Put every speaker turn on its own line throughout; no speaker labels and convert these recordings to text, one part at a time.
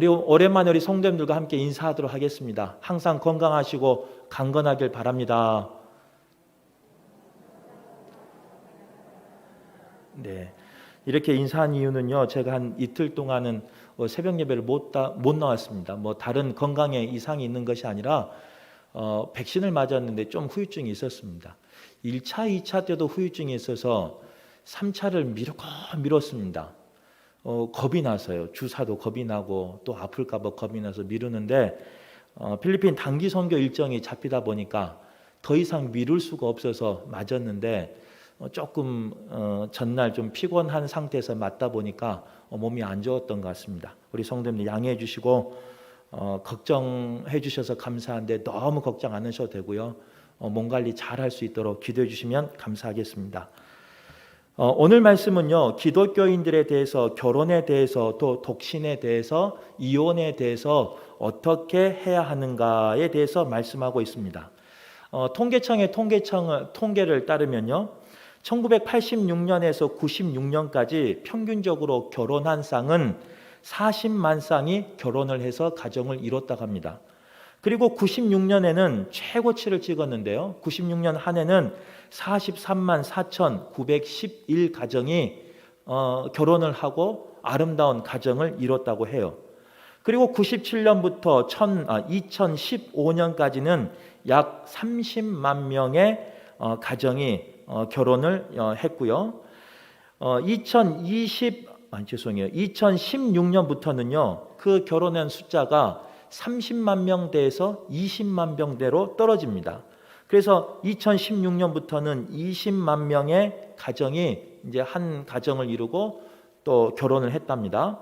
그리고 오랜만에 우리 성도님들과 함께 인사하도록 하겠습니다. 항상 건강하시고 강건하길 바랍니다. 네, 이렇게 인사한 이유는요, 제가 한 이틀 동안은 새벽 예배를 못 나왔습니다. 뭐 다른 건강에 이상이 있는 것이 아니라 백신을 맞았는데 좀 후유증이 있었습니다. 1차, 2차 때도 후유증이 있어서 3차를 미뤘습니다. 겁이 나서요. 주사도 겁이 나고 또 아플까 봐 겁이 나서 미루는데 필리핀 단기 선교 일정이 잡히다 보니까 더 이상 미룰 수가 없어서 맞았는데 조금 전날 좀 피곤한 상태에서 맞다 보니까 몸이 안 좋았던 것 같습니다. 우리 성도님들 양해해 주시고 걱정해 주셔서 감사한데 너무 걱정 안 하셔도 되고요. 몸 관리 잘 할 수 있도록 기도해 주시면 감사하겠습니다. 오늘 말씀은요, 기독교인들에 대해서, 결혼에 대해서, 또 독신에 대해서, 이혼에 대해서 어떻게 해야 하는가에 대해서 말씀하고 있습니다. 통계청의 통계를 따르면요, 1986년에서 96년까지 평균적으로 결혼한 쌍은 40만 쌍이 결혼을 해서 가정을 이뤘다고 합니다. 그리고 96년에는 최고치를 찍었는데요. 96년 한 해는 43만 4,911 가정이 결혼을 하고 아름다운 가정을 이뤘다고 해요. 그리고 97년부터 2015년까지는 약 30만 명의 가정이 결혼을 했고요. 2016년부터는요, 그 결혼한 숫자가 30만 명대에서 20만 명대로 떨어집니다. 그래서 2016년부터는 20만 명의 가정이 이제 한 가정을 이루고 또 결혼을 했답니다.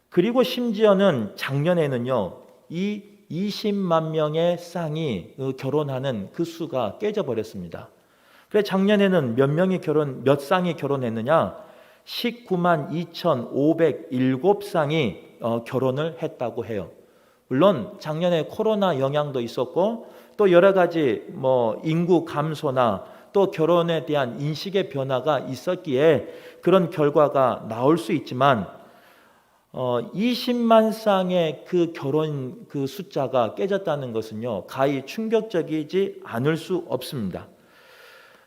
그리고 심지어는 작년에는요, 이 20만 명의 쌍이 결혼하는 그 수가 깨져버렸습니다. 그래 작년에는 몇 쌍이 결혼했느냐? 19만 2,507쌍이 결혼을 했다고 해요. 물론 작년에 코로나 영향도 있었고 또 여러 가지 인구 감소나 또 결혼에 대한 인식의 변화가 있었기에 그런 결과가 나올 수 있지만 20만 쌍의 그 결혼 그 숫자가 깨졌다는 것은요, 가히 충격적이지 않을 수 없습니다.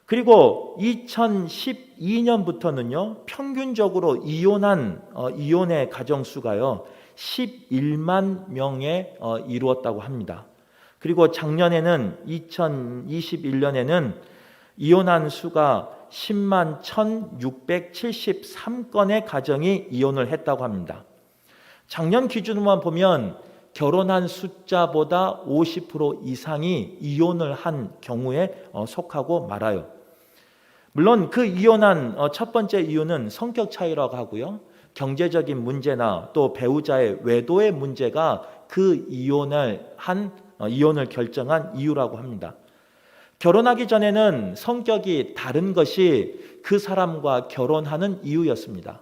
그리고 2012년부터는요, 평균적으로 이혼의 가정 수가요 11만 명에 이루었다고 합니다. 그리고 작년에는 2021년에는 이혼한 수가 10만 1,673건의 가정이 이혼을 했다고 합니다. 작년 기준으로만 보면 결혼한 숫자보다 50% 이상이 이혼을 한 경우에 속하고 말아요. 물론 그 이혼한 첫 번째 이유는 성격 차이라고 하고요. 경제적인 문제나 또 배우자의 외도의 문제가 그 이혼을 결정한 이유라고 합니다. 결혼하기 전에는 성격이 다른 것이 그 사람과 결혼하는 이유였습니다.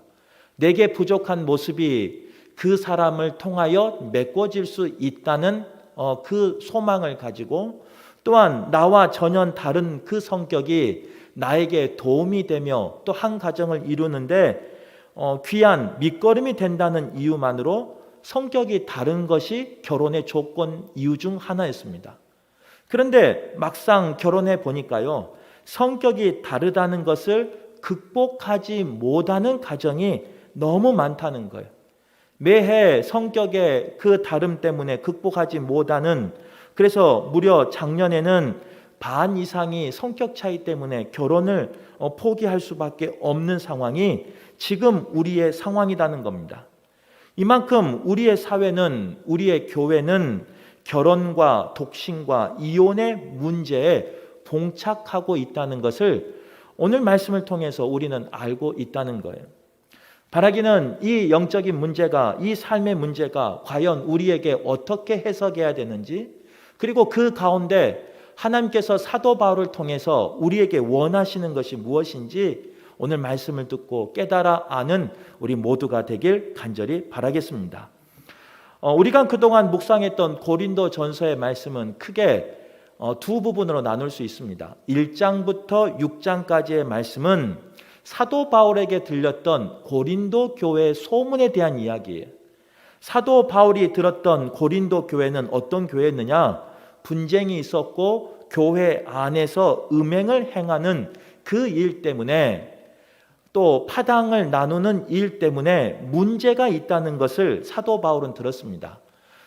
내게 부족한 모습이 그 사람을 통하여 메꿔질 수 있다는 그 소망을 가지고 또한 나와 전혀 다른 그 성격이 나에게 도움이 되며 또 한 가정을 이루는데 귀한 밑거름이 된다는 이유만으로 성격이 다른 것이 결혼의 조건 이유 중 하나였습니다. 그런데 막상 결혼해 보니까요, 성격이 다르다는 것을 극복하지 못하는 가정이 너무 많다는 거예요. 매해 성격의 그 다름 때문에 극복하지 못하는, 그래서 무려 작년에는 반 이상이 성격 차이 때문에 결혼을 포기할 수밖에 없는 상황이 지금 우리의 상황이라는 겁니다. 이만큼 우리의 사회는, 우리의 교회는 결혼과 독신과 이혼의 문제에 봉착하고 있다는 것을 오늘 말씀을 통해서 우리는 알고 있다는 거예요. 바라기는 이 영적인 문제가, 이 삶의 문제가 과연 우리에게 어떻게 해석해야 되는지, 그리고 그 가운데 하나님께서 사도 바울을 통해서 우리에게 원하시는 것이 무엇인지 오늘 말씀을 듣고 깨달아 아는 우리 모두가 되길 간절히 바라겠습니다. 우리가 그동안 묵상했던 고린도 전서의 말씀은 크게 두 부분으로 나눌 수 있습니다. 1장부터 6장까지의 말씀은 사도 바울에게 들렸던 고린도 교회의 소문에 대한 이야기예요. 사도 바울이 들었던 고린도 교회는 어떤 교회였느냐? 분쟁이 있었고 교회 안에서 음행을 행하는 그 일 때문에, 또 파당을 나누는 일 때문에 문제가 있다는 것을 사도 바울은 들었습니다.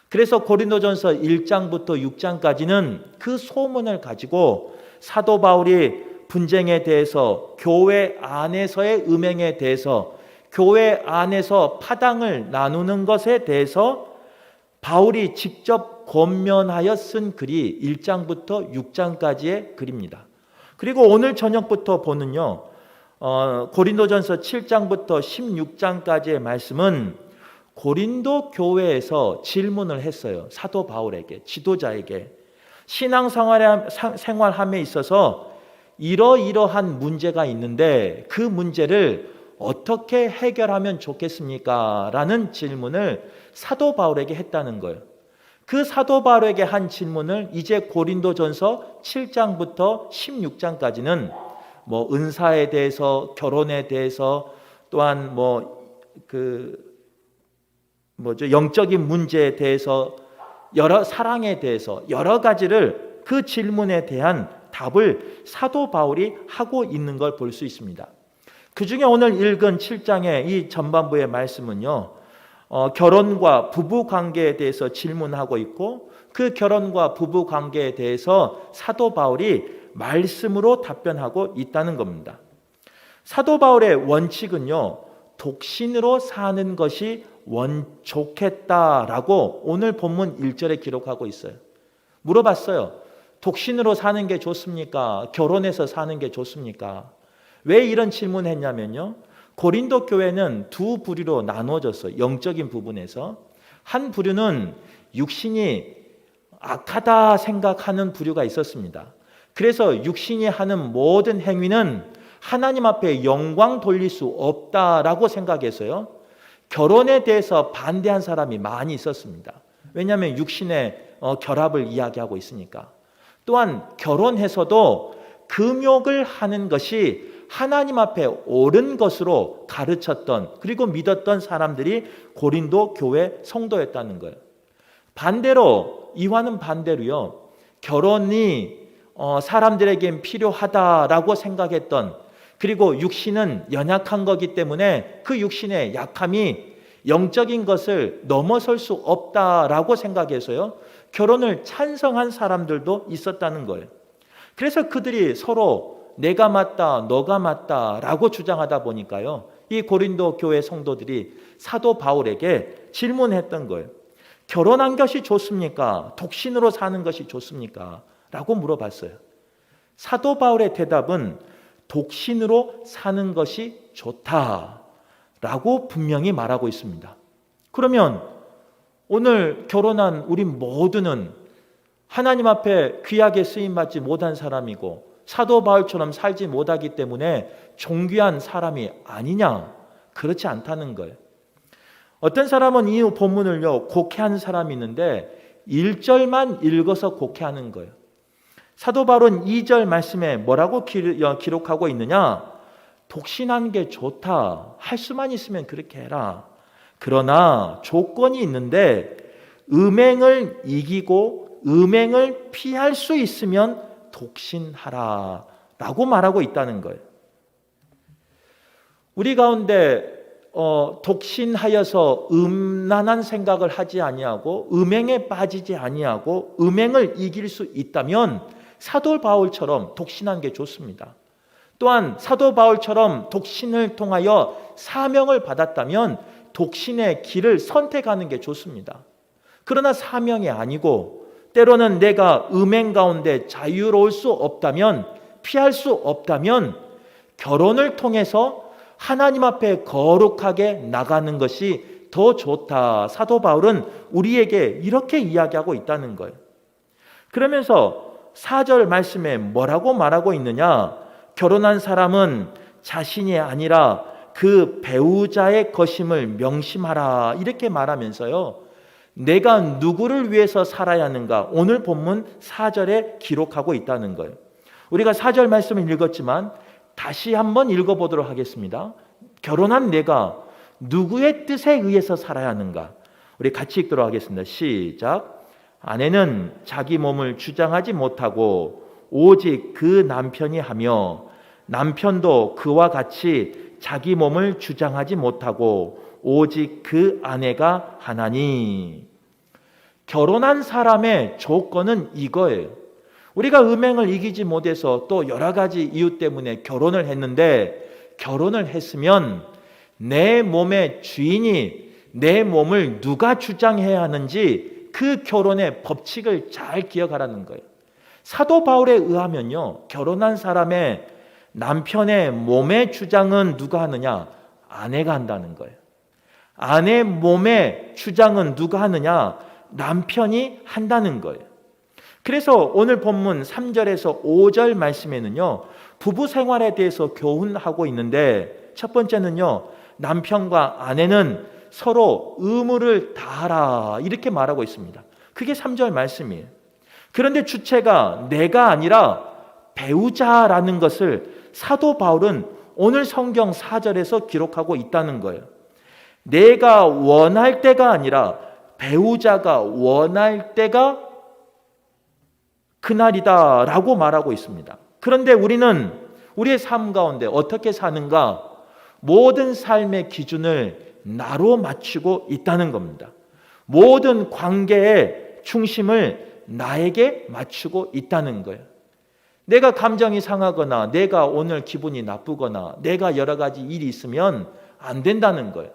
그래서 고린도전서 1장부터 6장까지는 그 소문을 가지고 사도 바울이 분쟁에 대해서, 교회 안에서의 음행에 대해서, 교회 안에서 파당을 나누는 것에 대해서 바울이 직접 권면하여 쓴 글이 1장부터 6장까지의 글입니다. 그리고 오늘 저녁부터 보는요, 고린도전서 7장부터 16장까지의 말씀은 고린도 교회에서 질문을 했어요. 사도 바울에게, 지도자에게. 신앙생활함에 있어서 이러이러한 문제가 있는데 그 문제를 어떻게 해결하면 좋겠습니까? 라는 질문을 사도 바울에게 했다는 거예요. 그 사도 바울에게 한 질문을 이제 고린도전서 7장부터 16장까지는 은사에 대해서, 결혼에 대해서, 또한 영적인 문제에 대해서, 사랑에 대해서 여러 가지를, 그 질문에 대한 답을 사도 바울이 하고 있는 걸 볼 수 있습니다. 그 중에 오늘 읽은 7장의 이 전반부의 말씀은요, 결혼과 부부 관계에 대해서 질문하고 있고, 그 결혼과 부부 관계에 대해서 사도 바울이 말씀으로 답변하고 있다는 겁니다. 사도 바울의 원칙은요, 독신으로 사는 것이 좋겠다라고 오늘 본문 1절에 기록하고 있어요. 물어봤어요. 독신으로 사는 게 좋습니까? 결혼해서 사는 게 좋습니까? 왜 이런 질문을 했냐면요, 고린도 교회는 두 부류로 나누어졌어요. 영적인 부분에서 한 부류는 육신이 악하다 생각하는 부류가 있었습니다. 그래서 육신이 하는 모든 행위는 하나님 앞에 영광 돌릴 수 없다라고 생각해서요, 결혼에 대해서 반대한 사람이 많이 있었습니다. 왜냐하면 육신의 결합을 이야기하고 있으니까. 또한 결혼해서도 금욕을 하는 것이 하나님 앞에 옳은 것으로 가르쳤던, 그리고 믿었던 사람들이 고린도 교회 성도였다는 거예요. 반대로, 이와는 반대로요, 결혼이 사람들에겐 필요하다라고 생각했던, 그리고 육신은 연약한 거기 때문에 그 육신의 약함이 영적인 것을 넘어설 수 없다라고 생각해서요, 결혼을 찬성한 사람들도 있었다는 거예요. 그래서 그들이 서로 내가 맞다, 너가 맞다 라고 주장하다 보니까요, 이 고린도 교회 성도들이 사도 바울에게 질문했던 거예요. 결혼한 것이 좋습니까? 독신으로 사는 것이 좋습니까? 라고 물어봤어요. 사도 바울의 대답은 독신으로 사는 것이 좋다라고 분명히 말하고 있습니다. 그러면 오늘 결혼한 우리 모두는 하나님 앞에 귀하게 쓰임받지 못한 사람이고 사도 바울처럼 살지 못하기 때문에 존귀한 사람이 아니냐? 그렇지 않다는 거예요. 어떤 사람은 이 본문을요, 곡해한 사람이 있는데 1절만 읽어서 곡해하는 거예요. 사도 바울은 2절 말씀에 뭐라고 기록하고 있느냐? 독신한 게 좋다. 할 수만 있으면 그렇게 해라. 그러나 조건이 있는데 음행을 이기고 음행을 피할 수 있으면 독신하라 라고 말하고 있다는 거예요. 우리 가운데 독신하여서 음란한 생각을 하지 아니하고 음행에 빠지지 아니하고 음행을 이길 수 있다면 사도 바울처럼 독신한 게 좋습니다. 또한 사도 바울처럼 독신을 통하여 사명을 받았다면 독신의 길을 선택하는 게 좋습니다. 그러나 사명이 아니고 때로는 내가 음행 가운데 자유로울 수 없다면, 피할 수 없다면 결혼을 통해서 하나님 앞에 거룩하게 나가는 것이 더 좋다. 사도 바울은 우리에게 이렇게 이야기하고 있다는 거예요. 그러면서 4절 말씀에 뭐라고 말하고 있느냐? 결혼한 사람은 자신이 아니라 그 배우자의 것임을 명심하라. 이렇게 말하면서요, 내가 누구를 위해서 살아야 하는가? 오늘 본문 4절에 기록하고 있다는 거예요. 우리가 4절 말씀을 읽었지만 다시 한번 읽어보도록 하겠습니다. 결혼한 내가 누구의 뜻에 의해서 살아야 하는가? 우리 같이 읽도록 하겠습니다. 시작. 아내는 자기 몸을 주장하지 못하고 오직 그 남편이 하며 남편도 그와 같이 자기 몸을 주장하지 못하고 오직 그 아내가 하나니. 결혼한 사람의 조건은 이거예요. 우리가 음행을 이기지 못해서 또 여러 가지 이유 때문에 결혼을 했는데, 결혼을 했으면 내 몸의 주인이 내 몸을 누가 주장해야 하는지 그 결혼의 법칙을 잘 기억하라는 거예요. 사도 바울에 의하면요, 결혼한 사람의 남편의 몸의 주장은 누가 하느냐? 아내가 한다는 거예요. 아내 몸의 주장은 누가 하느냐? 남편이 한다는 거예요. 그래서 오늘 본문 3절에서 5절 말씀에는요, 부부 생활에 대해서 교훈하고 있는데, 첫 번째는요, 남편과 아내는 서로 의무를 다하라 이렇게 말하고 있습니다. 그게 3절 말씀이에요. 그런데 주체가 내가 아니라 배우자라는 것을 사도 바울은 오늘 성경 4절에서 기록하고 있다는 거예요. 내가 원할 때가 아니라 배우자가 원할 때가 그날이다 라고 말하고 있습니다. 그런데 우리는 우리의 삶 가운데 어떻게 사는가? 모든 삶의 기준을 나로 맞추고 있다는 겁니다. 모든 관계의 중심을 나에게 맞추고 있다는 거예요. 내가 감정이 상하거나 내가 오늘 기분이 나쁘거나 내가 여러 가지 일이 있으면 안 된다는 거예요.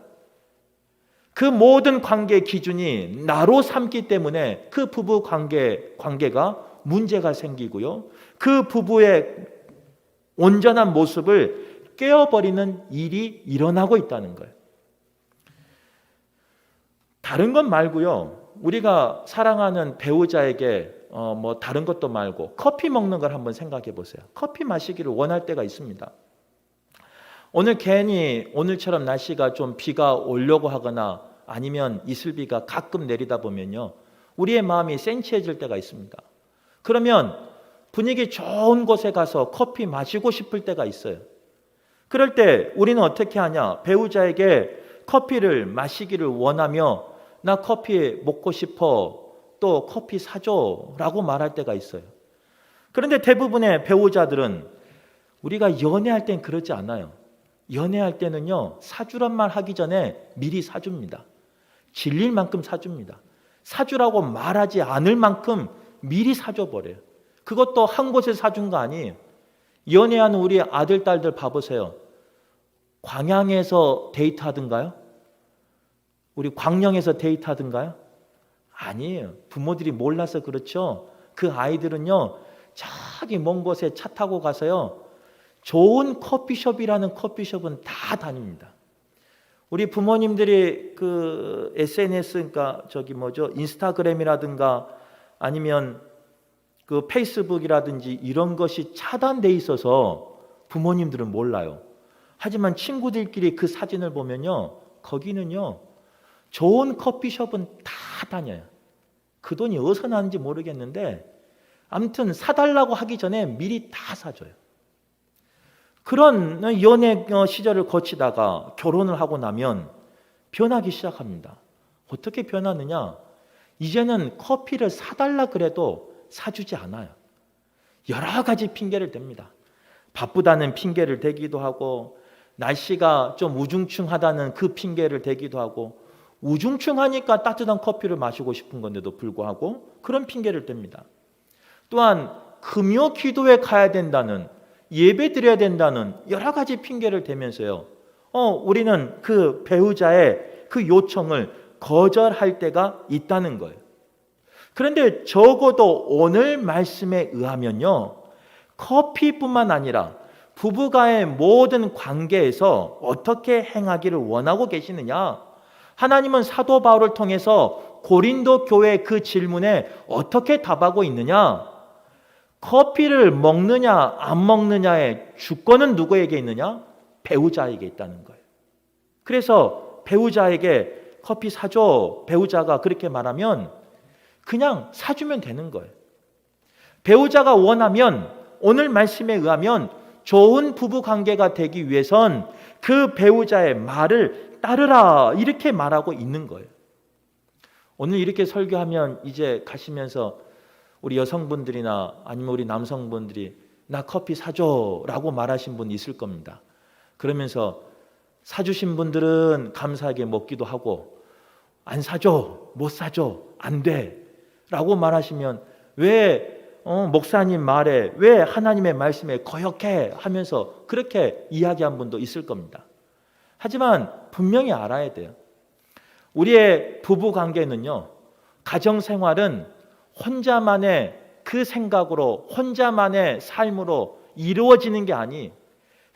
그 모든 관계의 기준이 나로 삼기 때문에 그 부부 관계가 문제가 생기고요, 그 부부의 온전한 모습을 깨어버리는 일이 일어나고 있다는 거예요. 다른 것 말고요, 우리가 사랑하는 배우자에게 다른 것도 말고 커피 먹는 걸 한번 생각해 보세요. 커피 마시기를 원할 때가 있습니다. 오늘 괜히 오늘처럼 날씨가 좀 비가 오려고 하거나 아니면 이슬비가 가끔 내리다 보면요, 우리의 마음이 센치해질 때가 있습니다. 그러면 분위기 좋은 곳에 가서 커피 마시고 싶을 때가 있어요. 그럴 때 우리는 어떻게 하냐? 배우자에게 커피를 마시기를 원하며 나 커피 먹고 싶어, 또 커피 사줘 라고 말할 때가 있어요. 그런데 대부분의 배우자들은 우리가 연애할 땐 그러지 않아요. 연애할 때는요, 사주란 말 하기 전에 미리 사줍니다. 질릴 만큼 사줍니다. 사주라고 말하지 않을 만큼 미리 사줘버려요. 그것도 한 곳에 사준 거 아니에요. 연애하는 우리 아들, 딸들 봐보세요. 광양에서 데이트하든가요? 우리 광명에서 데이트하든가요? 아니에요. 부모들이 몰라서 그렇죠. 그 아이들은요, 저기 먼 곳에 차 타고 가서요, 좋은 커피숍이라는 커피숍은 다 다닙니다. 우리 부모님들이 그 SNS, 그러니까 인스타그램이라든가 아니면 그 페이스북이라든지 이런 것이 차단돼 있어서 부모님들은 몰라요. 하지만 친구들끼리 그 사진을 보면요, 거기는요, 좋은 커피숍은 다 다녀요. 그 돈이 어디서 나는지 모르겠는데 아무튼 사달라고 하기 전에 미리 다 사줘요. 그런 연애 시절을 거치다가 결혼을 하고 나면 변하기 시작합니다. 어떻게 변하느냐? 이제는 커피를 사달라 그래도 사주지 않아요. 여러 가지 핑계를 댑니다. 바쁘다는 핑계를 대기도 하고, 날씨가 좀 우중충하다는 그 핑계를 대기도 하고, 우중충하니까 따뜻한 커피를 마시고 싶은 건데도 불구하고 그런 핑계를 댑니다. 또한 금요 기도에 가야 된다는, 예배 드려야 된다는 여러 가지 핑계를 대면서요, 우리는 그 배우자의 그 요청을 거절할 때가 있다는 거예요. 그런데 적어도 오늘 말씀에 의하면요, 커피뿐만 아니라 부부간의 모든 관계에서 어떻게 행하기를 원하고 계시느냐? 하나님은 사도 바울을 통해서 고린도 교회 그 질문에 어떻게 답하고 있느냐? 커피를 먹느냐 안 먹느냐의 주권은 누구에게 있느냐? 배우자에게 있다는 거예요. 그래서 배우자에게 커피 사줘, 배우자가 그렇게 말하면 그냥 사주면 되는 거예요. 배우자가 원하면, 오늘 말씀에 의하면 좋은 부부 관계가 되기 위해선 그 배우자의 말을 따르라 이렇게 말하고 있는 거예요. 오늘 이렇게 설교하면 이제 가시면서 우리 여성분들이나 아니면 우리 남성분들이 나 커피 사줘 라고 말하신 분 있을 겁니다. 그러면서 사주신 분들은 감사하게 먹기도 하고 안 사줘, 못 사줘, 안 돼 라고 말하시면 왜 목사님 말에, 왜 하나님의 말씀에 거역해 하면서 그렇게 이야기한 분도 있을 겁니다. 하지만 분명히 알아야 돼요. 우리의 부부 관계는요, 가정생활은 혼자만의 그 생각으로, 혼자만의 삶으로 이루어지는 게 아니,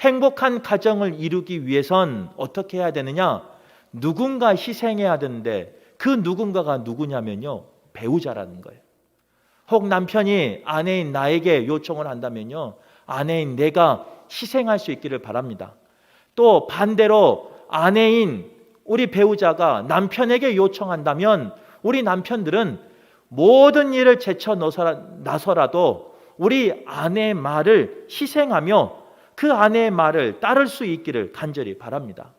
행복한 가정을 이루기 위해선 어떻게 해야 되느냐? 누군가 희생해야 되는데 그 누군가가 누구냐면요, 배우자라는 거예요. 혹 남편이 아내인 나에게 요청을 한다면요, 아내인 내가 희생할 수 있기를 바랍니다. 또 반대로 아내인 우리 배우자가 남편에게 요청한다면 우리 남편들은 모든 일을 제쳐 나서라도 우리 아내의 말을 희생하며 그 아내의 말을 따를 수 있기를 간절히 바랍니다.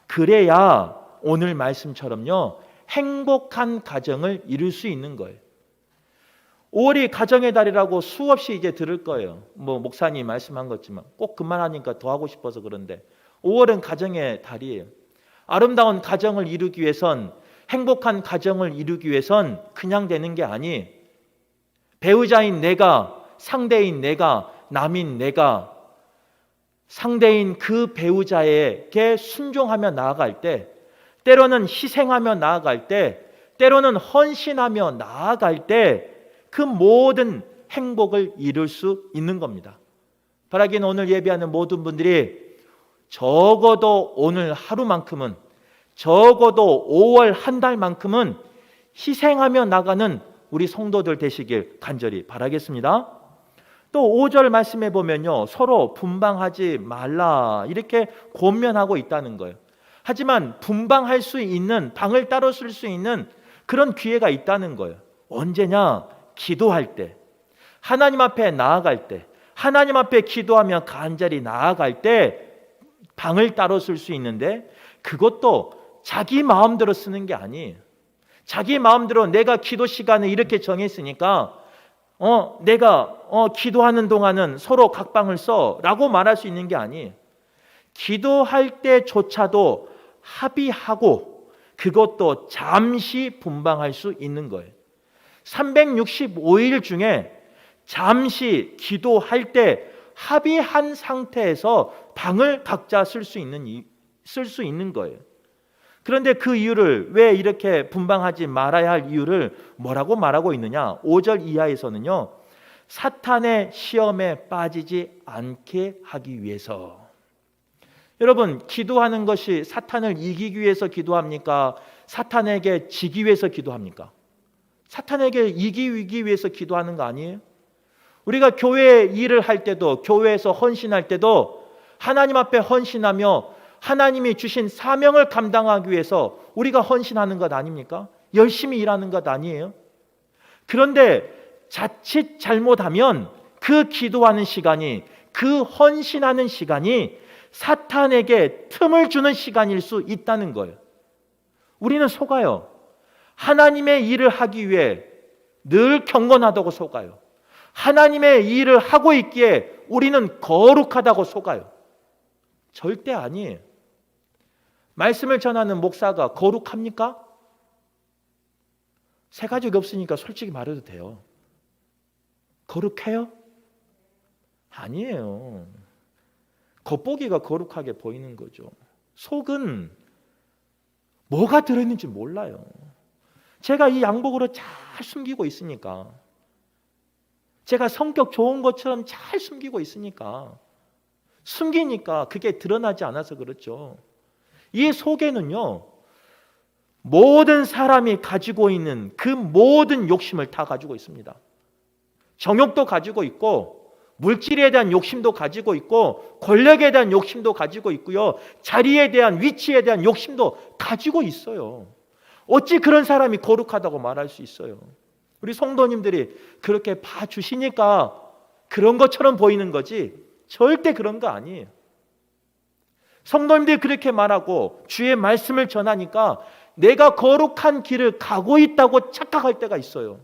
그래야 오늘 말씀처럼요, 행복한 가정을 이룰 수 있는 거예요. 5월이 가정의 달이라고 수없이 이제 들을 거예요. 목사님 말씀한 것지만 꼭 그만하니까 더 하고 싶어서 그런데 5월은 가정의 달이에요. 아름다운 가정을 이루기 위해선, 행복한 가정을 이루기 위해선 그냥 되는 게 아니, 배우자인 내가, 상대인 내가, 남인 내가 상대인 그 배우자에게 순종하며 나아갈 때, 때로는 희생하며 나아갈 때, 때로는 헌신하며 나아갈 때 그 모든 행복을 이룰 수 있는 겁니다. 바라기는 오늘 예배하는 모든 분들이 적어도 오늘 하루만큼은, 적어도 5월 한 달만큼은 희생하며 나가는 우리 성도들 되시길 간절히 바라겠습니다. 또 5절 말씀해 보면요, 서로 분방하지 말라 이렇게 권면하고 있다는 거예요. 하지만 분방할 수 있는, 방을 따로 쓸 수 있는 그런 기회가 있다는 거예요. 언제냐? 기도할 때, 하나님 앞에 나아갈 때, 하나님 앞에 기도하며 간절히 나아갈 때 방을 따로 쓸 수 있는데, 그것도 자기 마음대로 쓰는 게 아니에요. 자기 마음대로 내가 기도 시간을 이렇게 정했으니까 내가 기도하는 동안은 서로 각 방을 써 라고 말할 수 있는 게 아니에요. 기도할 때조차도 합의하고 그것도 잠시 분방할 수 있는 거예요. 365일 중에 잠시 기도할 때 합의한 상태에서 방을 각자 쓸 수 있는 거예요. 그런데 그 이유를, 왜 이렇게 분방하지 말아야 할 이유를 뭐라고 말하고 있느냐? 5절 이하에서는요, 사탄의 시험에 빠지지 않게 하기 위해서. 여러분, 기도하는 것이 사탄을 이기기 위해서 기도합니까? 사탄에게 지기 위해서 기도합니까? 사탄에게 이기기 위해서 기도하는 거 아니에요? 우리가 교회 일을 할 때도, 교회에서 헌신할 때도 하나님 앞에 헌신하며 하나님이 주신 사명을 감당하기 위해서 우리가 헌신하는 것 아닙니까? 열심히 일하는 것 아니에요? 그런데 자칫 잘못하면 그 기도하는 시간이, 그 헌신하는 시간이 사탄에게 틈을 주는 시간일 수 있다는 거예요. 우리는 속아요. 하나님의 일을 하기 위해 늘 경건하다고 속아요. 하나님의 일을 하고 있기에 우리는 거룩하다고 속아요. 절대 아니에요. 말씀을 전하는 목사가 거룩합니까? 새 가족이 없으니까 솔직히 말해도 돼요. 거룩해요? 아니에요. 겉보기가 거룩하게 보이는 거죠. 속은 뭐가 들어있는지 몰라요. 제가 이 양복으로 잘 숨기고 있으니까, 제가 성격 좋은 것처럼 잘 숨기고 있으니까, 숨기니까 그게 드러나지 않아서 그렇죠. 이 속에는요, 모든 사람이 가지고 있는 그 모든 욕심을 다 가지고 있습니다. 정욕도 가지고 있고, 물질에 대한 욕심도 가지고 있고, 권력에 대한 욕심도 가지고 있고요, 자리에 대한, 위치에 대한 욕심도 가지고 있어요. 어찌 그런 사람이 거룩하다고 말할 수 있어요? 우리 성도님들이 그렇게 봐주시니까 그런 것처럼 보이는 거지 절대 그런 거 아니에요. 성도님들이 그렇게 말하고 주의 말씀을 전하니까 내가 거룩한 길을 가고 있다고 착각할 때가 있어요.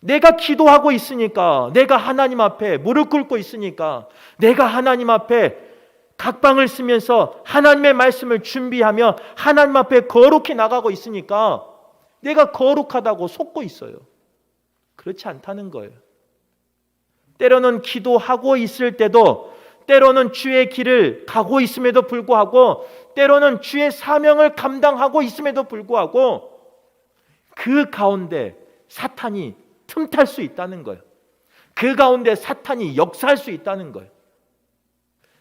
내가 기도하고 있으니까, 내가 하나님 앞에 무릎 꿇고 있으니까, 내가 하나님 앞에 각방을 쓰면서 하나님의 말씀을 준비하며 하나님 앞에 거룩히 나가고 있으니까 내가 거룩하다고 속고 있어요. 그렇지 않다는 거예요. 때로는 기도하고 있을 때도, 때로는 주의 길을 가고 있음에도 불구하고, 때로는 주의 사명을 감당하고 있음에도 불구하고 그 가운데 사탄이 틈탈 수 있다는 거예요. 그 가운데 사탄이 역사할 수 있다는 거예요.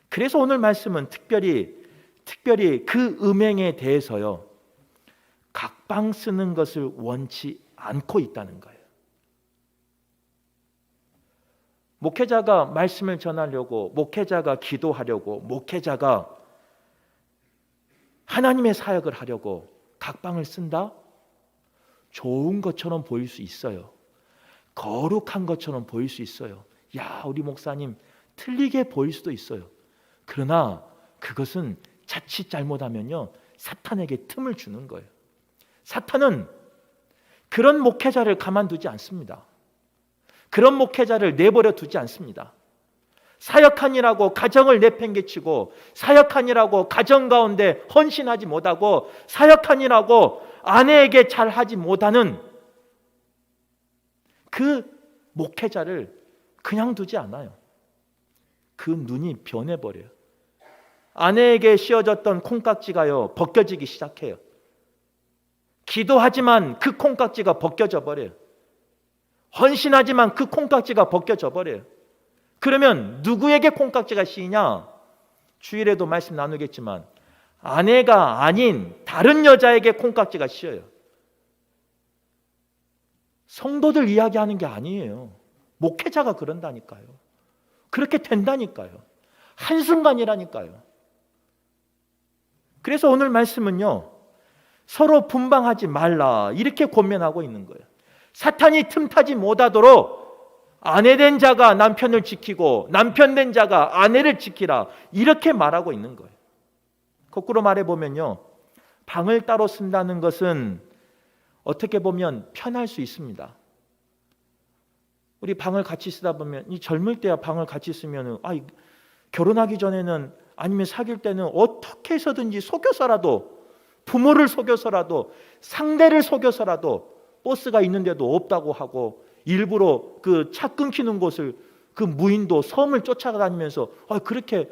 그래서 오늘 말씀은 특별히 그 음행에 대해서요, 각방 쓰는 것을 원치 않고 있다는 거예요. 목회자가 말씀을 전하려고, 목회자가 기도하려고, 목회자가 하나님의 사역을 하려고 각방을 쓴다? 좋은 것처럼 보일 수 있어요. 거룩한 것처럼 보일 수 있어요. 야, 우리 목사님 틀리게 보일 수도 있어요. 그러나 그것은 자칫 잘못하면요, 사탄에게 틈을 주는 거예요. 사탄은 그런 목회자를 가만두지 않습니다. 그런 목회자를 내버려 두지 않습니다. 사역하니라고 가정을 내팽개치고, 사역하니라고 가정 가운데 헌신하지 못하고, 사역하니라고 아내에게 잘하지 못하는 그 목회자를 그냥 두지 않아요. 그 눈이 변해버려요. 아내에게 씌워졌던 콩깍지가요, 벗겨지기 시작해요. 기도하지만 그 콩깍지가 벗겨져 버려요. 헌신하지만 그 콩깍지가 벗겨져 버려요. 그러면 누구에게 콩깍지가 씌이냐? 주일에도 말씀 나누겠지만 아내가 아닌 다른 여자에게 콩깍지가 씌어요. 성도들 이야기하는 게 아니에요. 목회자가 그런다니까요. 그렇게 된다니까요. 한순간이라니까요. 그래서 오늘 말씀은요, 서로 분방하지 말라 이렇게 권면하고 있는 거예요. 사탄이 틈타지 못하도록 아내된 자가 남편을 지키고 남편된 자가 아내를 지키라 이렇게 말하고 있는 거예요. 거꾸로 말해보면요, 방을 따로 쓴다는 것은 어떻게 보면 편할 수 있습니다. 우리 방을 같이 쓰다 보면, 이 젊을 때야 방을 같이 쓰면 결혼하기 전에는, 아니면 사귈 때는 어떻게 해서든지 속여서라도, 부모를 속여서라도, 상대를 속여서라도 버스가 있는데도 없다고 하고, 일부러 그 차 끊기는 곳을, 그 무인도 섬을 쫓아다니면서 그렇게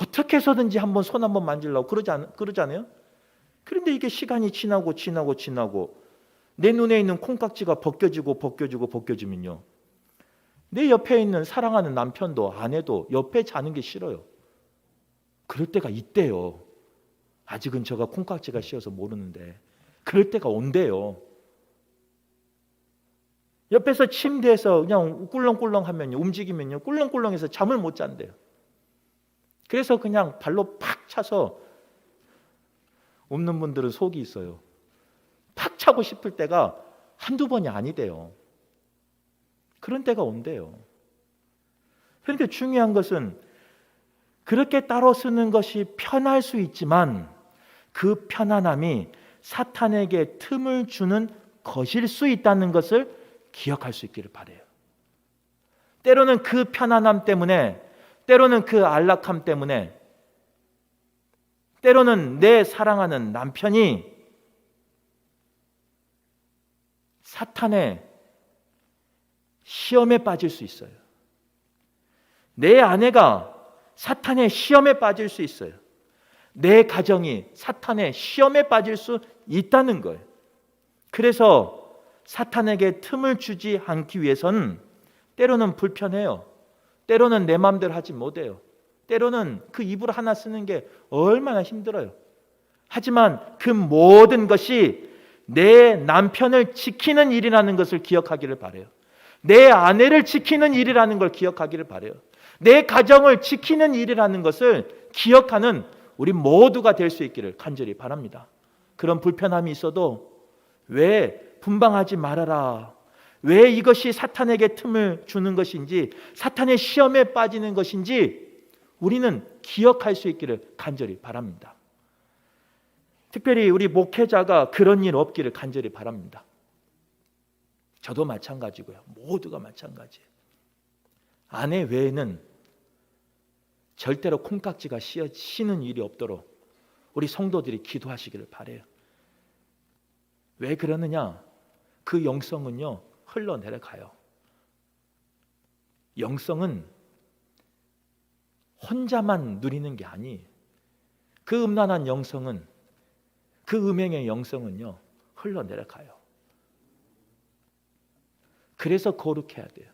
어떻게 해서든지 한번 손 한번 만지려고 그러잖아요. 그런데 이게 시간이 지나고 내 눈에 있는 콩깍지가 벗겨지면요, 내 옆에 있는 사랑하는 남편도 아내도 옆에 자는 게 싫어요. 그럴 때가 있대요. 아직은 제가 콩깍지가 씌어서 모르는데 그럴 때가 온대요. 옆에서 침대에서 그냥 꿀렁꿀렁하면요, 움직이면요, 꿀렁꿀렁해서 잠을 못 잔대요. 그래서 그냥 발로 팍 차서, 없는 분들은 속이 있어요. 팍 차고 싶을 때가 한두 번이 아니대요. 그런 때가 온대요. 그런데 중요한 것은 그렇게 따로 쓰는 것이 편할 수 있지만 그 편안함이 사탄에게 틈을 주는 것일 수 있다는 것을 기억할 수 있기를 바라요. 때로는 그 편안함 때문에, 때로는 그 안락함 때문에, 때로는 내 사랑하는 남편이 사탄의 시험에 빠질 수 있어요. 내 아내가 사탄의 시험에 빠질 수 있어요. 내 가정이 사탄의 시험에 빠질 수 있다는 거예요. 그래서 사탄에게 틈을 주지 않기 위해서는 때로는 불편해요. 때로는 내 마음대로 하지 못해요. 때로는 그 이불 하나 쓰는 게 얼마나 힘들어요. 하지만 그 모든 것이 내 남편을 지키는 일이라는 것을 기억하기를 바라요. 내 아내를 지키는 일이라는 걸 기억하기를 바라요. 내 가정을 지키는 일이라는 것을 기억하는 우리 모두가 될 수 있기를 간절히 바랍니다. 그런 불편함이 있어도 왜 분방하지 말아라, 왜 이것이 사탄에게 틈을 주는 것인지, 사탄의 시험에 빠지는 것인지 우리는 기억할 수 있기를 간절히 바랍니다. 특별히 우리 목회자가 그런 일 없기를 간절히 바랍니다. 저도 마찬가지고요. 모두가 마찬가지예요. 아내 외에는 절대로 콩깍지가 씌는 일이 없도록 우리 성도들이 기도하시기를 바라요. 왜 그러느냐? 그 영성은요, 흘러내려가요. 영성은 혼자만 누리는 게 아니에요. 그 음란한 영성은, 그 음행의 영성은요, 흘러내려가요. 그래서 거룩해야 돼요.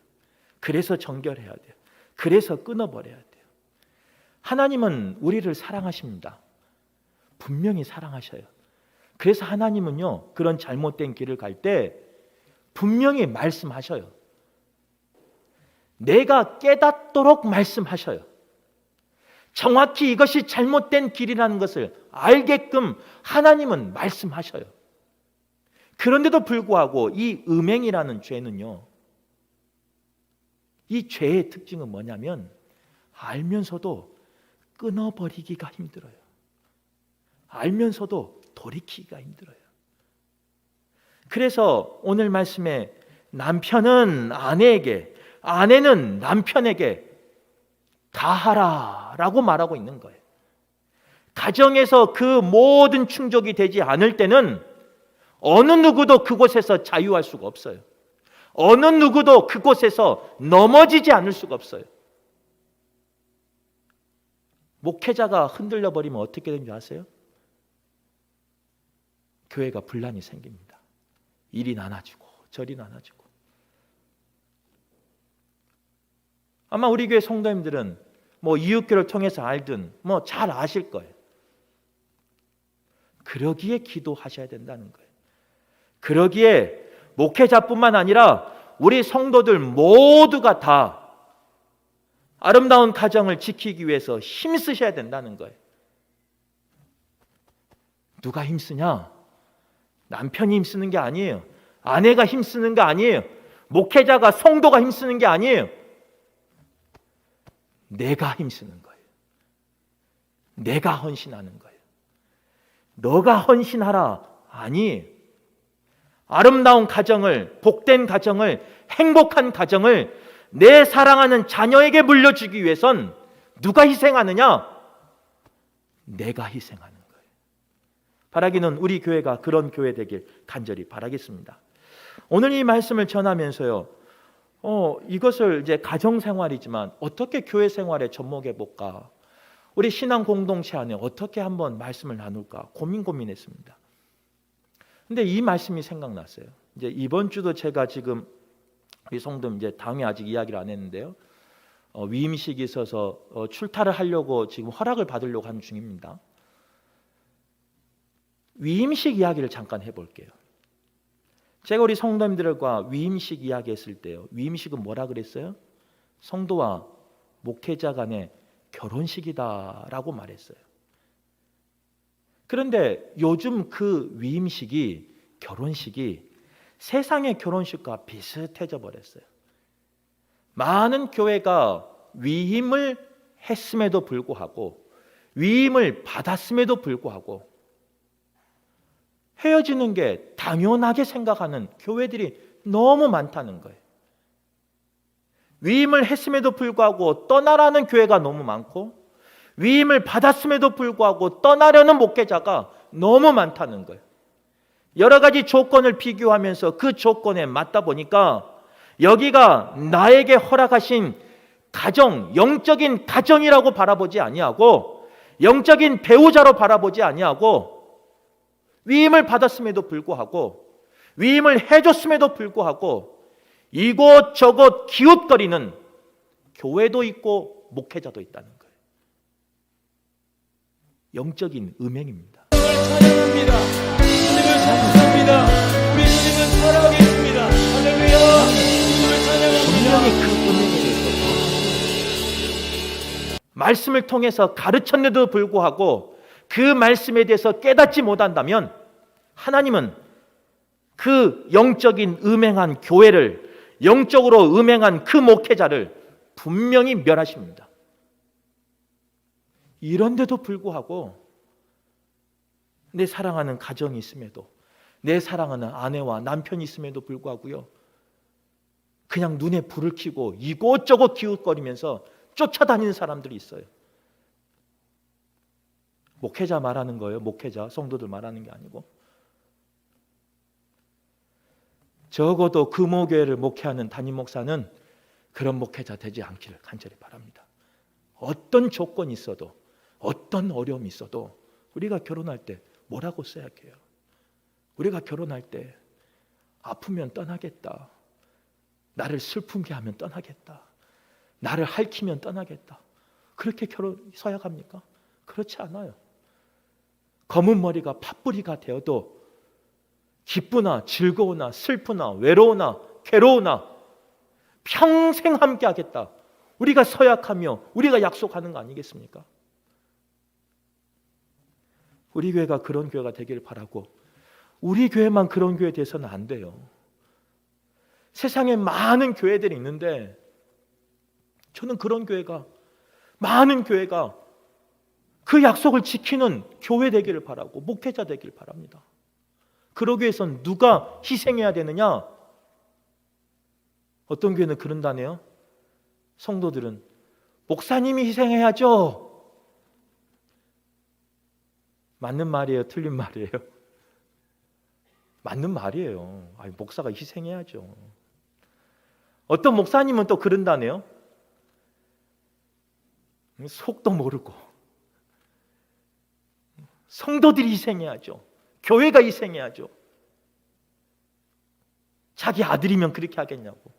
그래서 정결해야 돼요. 그래서 끊어버려야 돼요. 하나님은 우리를 사랑하십니다. 분명히 사랑하셔요. 그래서 하나님은요, 그런 잘못된 길을 갈 때 분명히 말씀하셔요. 내가 깨닫도록 말씀하셔요. 정확히 이것이 잘못된 길이라는 것을 알게끔 하나님은 말씀하셔요. 그런데도 불구하고 이 음행이라는 죄는요, 이 죄의 특징은 뭐냐면 알면서도 끊어버리기가 힘들어요. 알면서도 돌이키기가 힘들어요. 그래서 오늘 말씀에 남편은 아내에게, 아내는 남편에게 다하라라고 말하고 있는 거예요. 가정에서 그 모든 충족이 되지 않을 때는 어느 누구도 그곳에서 자유할 수가 없어요. 어느 누구도 그곳에서 넘어지지 않을 수가 없어요. 목회자가 흔들려 버리면 어떻게 되는 줄 아세요? 교회가 분란이 생깁니다. 일이 나눠지고 저리 나눠지고. 아마 우리 교회 성도님들은 뭐 이웃교를 통해서 알든 뭐 잘 아실 거예요. 그러기에 기도하셔야 된다는 거예요. 그러기에 목회자뿐만 아니라 우리 성도들 모두가 다 아름다운 가정을 지키기 위해서 힘쓰셔야 된다는 거예요. 누가 힘쓰냐? 남편이 힘쓰는 게 아니에요. 아내가 힘쓰는 게 아니에요. 목회자가, 성도가 힘쓰는 게 아니에요. 내가 힘쓰는 거예요. 내가 헌신하는 거예요. 너가 헌신하라 아니에요. 아름다운 가정을, 복된 가정을, 행복한 가정을 내 사랑하는 자녀에게 물려주기 위해선 누가 희생하느냐? 내가 희생하는 거예요. 바라기는 우리 교회가 그런 교회 되길 간절히 바라겠습니다. 오늘 이 말씀을 전하면서요, 이것을 이제 가정생활이지만 어떻게 교회 생활에 접목해 볼까? 우리 신앙 공동체 안에 어떻게 한번 말씀을 나눌까 고민했습니다. 근데 이 말씀이 생각났어요. 이제 이번 주도 제가 지금 우리 성도님 이제 당회 아직 이야기를 안 했는데요. 위임식이 있어서 출타를 하려고 지금 허락을 받으려고 하는 중입니다. 위임식 이야기를 잠깐 해볼게요. 제가 우리 성도님들과 위임식 이야기했을 때요, 위임식은 뭐라 그랬어요? 성도와 목회자 간의 결혼식이다라고 말했어요. 그런데 요즘 그 위임식이, 결혼식이 세상의 결혼식과 비슷해져 버렸어요. 많은 교회가 위임을 했음에도 불구하고, 위임을 받았음에도 불구하고 헤어지는 게 당연하게 생각하는 교회들이 너무 많다는 거예요. 위임을 했음에도 불구하고 떠나라는 교회가 너무 많고, 위임을 받았음에도 불구하고 떠나려는 목회자가 너무 많다는 거예요. 여러 가지 조건을 비교하면서 그 조건에 맞다 보니까 여기가 나에게 허락하신 가정, 영적인 가정이라고 바라보지 아니하고, 영적인 배우자로 바라보지 아니하고, 위임을 받았음에도 불구하고, 위임을 해줬음에도 불구하고 이곳저곳 기웃거리는 교회도 있고 목회자도 있다는 거예요. 영적인 음행입니다.
찬양합니다. 하나님을 감사합니다. 우리 주님은 살아계십니다. 할렐루야. 주님을 찬양합니다.
분명히 그 음행에 대해서 말씀을 통해서 가르쳤는데도 불구하고 그 말씀에 대해서 깨닫지 못한다면 하나님은 그 영적인 음행한 교회를, 영적으로 음행한 그 목회자를 분명히 멸하십니다. 이런데도 불구하고 내 사랑하는 가정이 있음에도, 내 사랑하는 아내와 남편이 있음에도 불구하고요, 그냥 눈에 불을 켜고 이곳저곳 기웃거리면서 쫓아다니는 사람들이 있어요. 목회자 말하는 거예요. 목회자, 성도들 말하는 게 아니고. 적어도 금호교회를 목회하는 담임 목사는 그런 목회자 되지 않기를 간절히 바랍니다. 어떤 조건이 있어도, 어떤 어려움이 있어도 우리가 결혼할 때 뭐라고 써야 해요? 우리가 결혼할 때 아프면 떠나겠다, 나를 슬프게 하면 떠나겠다, 나를 핥히면 떠나겠다, 그렇게 서약합니까? 그렇지 않아요. 검은 머리가 팥뿌리가 되어도 기쁘나 즐거우나 슬프나 외로우나 괴로우나 평생 함께 하겠다, 우리가 서약하며 우리가 약속하는 거 아니겠습니까? 우리 교회가 그런 교회가 되기를 바라고, 우리 교회만 그런 교회 돼서는 안 돼요. 세상에 많은 교회들이 있는데 저는 그런 교회가, 많은 교회가 그 약속을 지키는 교회 되기를 바라고, 목회자 되기를 바랍니다. 그러기 위해서는 누가 희생해야 되느냐? 어떤 교회는 그런다네요. 성도들은 목사님이 희생해야죠. 맞는 말이에요? 틀린 말이에요? 맞는 말이에요. 목사가 희생해야죠. 어떤 목사님은 또 그런다네요. 속도 모르고 성도들이 희생해야죠. 교회가 희생해야죠. 자기 아들이면 그렇게 하겠냐고.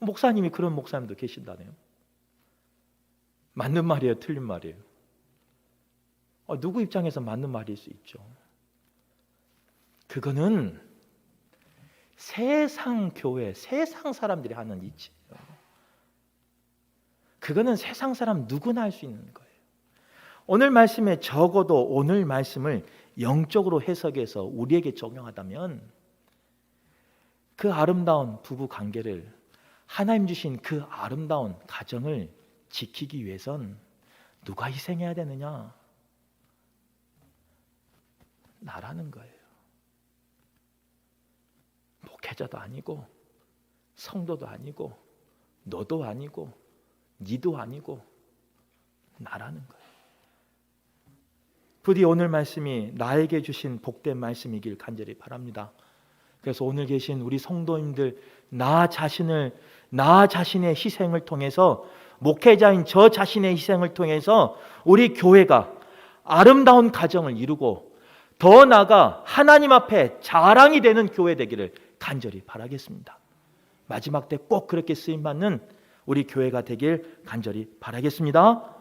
목사님이 그런 목사님도 계신다네요. 맞는 말이에요? 틀린 말이에요? 누구 입장에서 맞는 말일 수 있죠. 그거는 세상 교회, 세상 사람들이 하는 이치예요. 그거는 세상 사람 누구나 할 수 있는 거예요. 오늘 말씀에 적어도 오늘 말씀을 영적으로 해석해서 우리에게 적용하다면 그 아름다운 부부 관계를, 하나님 주신 그 아름다운 가정을 지키기 위해선 누가 희생해야 되느냐? 나라는 거예요. 목회자도 아니고 성도도 아니고 너도 아니고 니도 아니고 나라는 거예요. 부디 오늘 말씀이 나에게 주신 복된 말씀이길 간절히 바랍니다. 그래서 오늘 계신 우리 성도님들, 나 자신의 희생을 통해서, 목회자인 저 자신의 희생을 통해서 우리 교회가 아름다운 가정을 이루고 더 나아가 하나님 앞에 자랑이 되는 교회 되기를 간절히 바라겠습니다. 마지막 때 꼭 그렇게 쓰임받는 우리 교회가 되길 간절히 바라겠습니다.